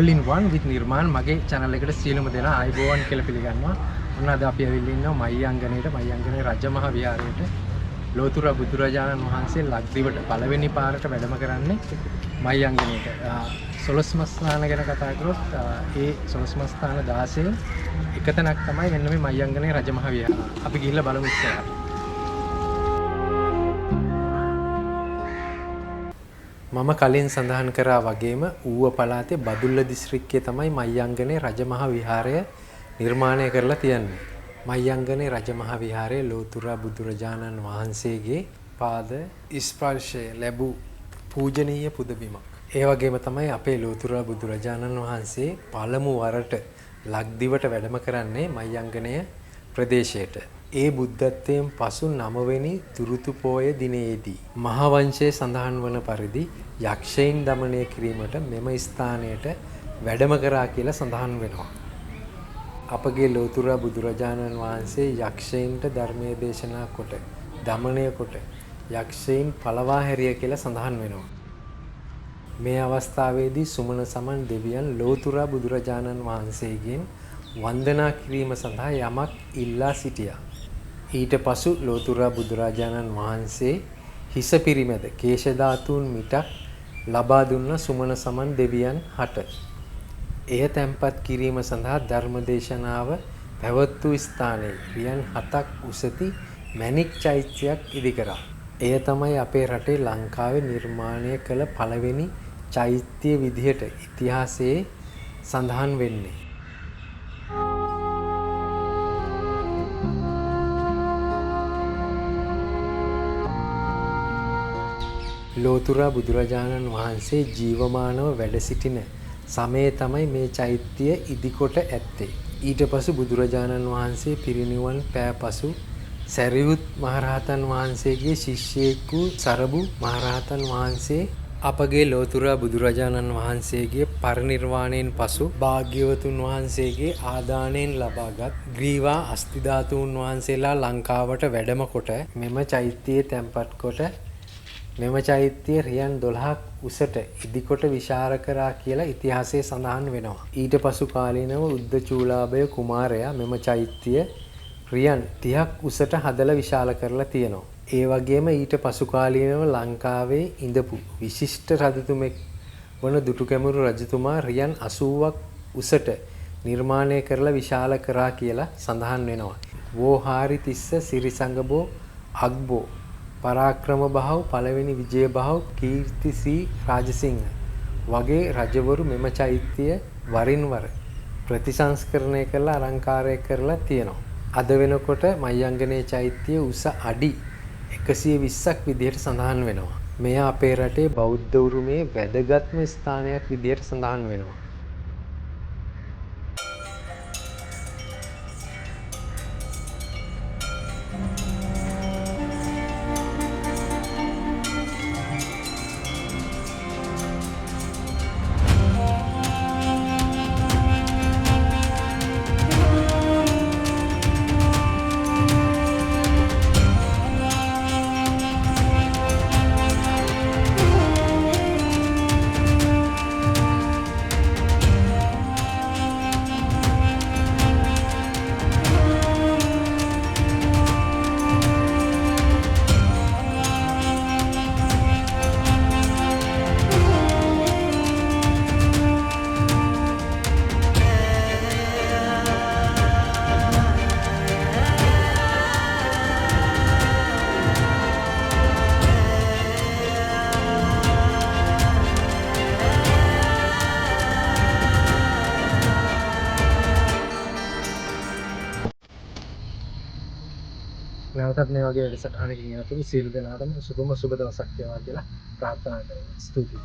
all in one with නිර්මාණ මගේ channel එකට සියලුම දෙනා ආයුබෝවන් කියලා පිළිගන්නවා. ඔන්න අද අපි ඇවිල්ලා ඉන්නවා මහියංගනයේ රජමහා විහාරයට. ලෝතුර බුදුරජාණන් වහන්සේ ලක්දිවට පළවෙනි පාරට වැඩම කරන්නේ මහියංගනයට. සොළොස්මස් ස්ථාන ගැන කතා කරොත් ඒ සොළොස්මස් ස්ථාන 16 එකතැනක් තමයි මෙන්න මේ මහියංගනයේ රජමහා විහාරය. අපි ගිහිල්ලා බලමු ඉස්සරහට. මම කලින් සඳහන් කරා වගේම ඌව පළාතේ බදුල්ල දිස්ත්‍රික්කයේ තමයි මහියංගනයේ රජමහා විහාරය නිර්මාණය කරලා තියෙන්නේ. මහියංගනයේ රජමහා විහාරයේ ලෝතුර බුදුරජාණන් වහන්සේගේ පාද ස්පර්ශය ලැබූ පූජනීය පුදබිමක්. ඒ වගේම තමයි අපේ ලෝතුර බුදුරජාණන් වහන්සේ පළමු වරට ලක්දිවට වැඩම කරන්නේ මහියංගනය ප්‍රදේශයට. ඒ බුද්ධත්වයෙන් පසු 9 වෙනි දුරුතු පෝය දිනයේදී මහා වංශයේ සඳහන් වන පරිදි යක්ෂයින් দমনය කිරීමට මෙම ස්ථානයට වැඩම කරා කියලා සඳහන් වෙනවා. අපගේ ලෝතුර බුදුරජාණන් වහන්සේ යක්ෂයින්ට ධර්මයේ දේශනා කොට দমনය කොට යක්ෂයින් පළවා හැරිය කියලා සඳහන් වෙනවා. මේ අවස්ථාවේදී සුමන සමන් දෙවියන් ලෝතුර බුදුරජාණන් වහන්සේගෙන් වන්දනා කිරීම සඳහා යමක් ඉල්ලා සිටියා. ඊට පසු ලෝතුර බුදුරජාණන් වහන්සේ හිස පිරිමැද කේශ ධාතුන් මිටක් ලබා දුන්න සුමන සමන් දෙවියන් හට. එය තැන්පත් කිරීම සඳහා ධර්මදේශනාව පැවැත් වූ ස්ථානයේ රියන් 7ක් උසති මැණික් චෛත්‍යයක් ඉදි කරා. එය තමයි අපේ රටේ ලංකාවේ නිර්මාණය කළ පළවෙනි චෛත්‍ය විදිහට ඉතිහාසයේ සඳහන් වෙන්නේ. ලෝතුර බුදුරජාණන් වහන්සේ ජීවමානව වැඩ සිටින සමයේ තමයි මේ චෛත්‍ය ඉදිකොට ඇත්තේ. ඊට පසු බුදුරජාණන් වහන්සේ පිරිනිවන් පෑ පසු සරියුත් මහරහතන් වහන්සේගේ ශිෂ්‍යයෙකු සරබු මහරහතන් වහන්සේ අපගේ ලෝතුර බුදුරජාණන් වහන්සේගේ පරිනිර්වාණයෙන් පසු භාග්‍යවතුන් වහන්සේගේ ආදානයෙන් ලබාගත් ග්‍රීවා අස්ථි ධාතුන් වහන්සේලා ලංකාවට වැඩම කොට මෙම චෛත්‍යයේ තැන්පත් කොට මෙම චෛත්‍ය රියන් 12ක් උසට ඉදිකොට විශාල කරා කියලා ඉතිහාසයේ සඳහන් වෙනවා. ඊට පසු කාලීනව උද්දචූලාභය කුමාරයා මෙම චෛත්‍ය රියන් 30ක් උසට හදලා විශාල කරලා තියෙනවා. ඒ වගේම ඊට පසු කාලීනව ලංකාවේ ඉඳපු විශිෂ්ට රජතුමෙක් වන දුටුගැමුණු රජතුමා රියන් 80ක් උසට නිර්මාණය කරලා විශාල කරා කියලා සඳහන් වෙනවා. වෝහාරි තිස්ස සිරිසංගබෝ අග්බෝ පරාක්‍රම බහව් පළවෙනි විජය බහව් කීර්තිසී රාජසිංහ වගේ රජවරු මෙම චෛත්‍ය වරින් වර ප්‍රතිසංස්කරණය කරලා අලංකාරය කරලා තියෙනවා. අද වෙනකොට මහියංගනයේ චෛත්‍ය උස අඩි 120ක් විදිහට සඳහන් වෙනවා. මෙය අපේ රටේ බෞද්ධ උරුමයේ වැදගත්ම ස්ථානයක් විදිහට සඳහන් වෙනවා. නැවතත් මේ වගේ වැඩසටහනකින් යනතුරු සියලු දෙනාටම සුබ දවසක් වේවා කියලා ප්‍රාර්ථනා කරනවා. ස්තුතියි.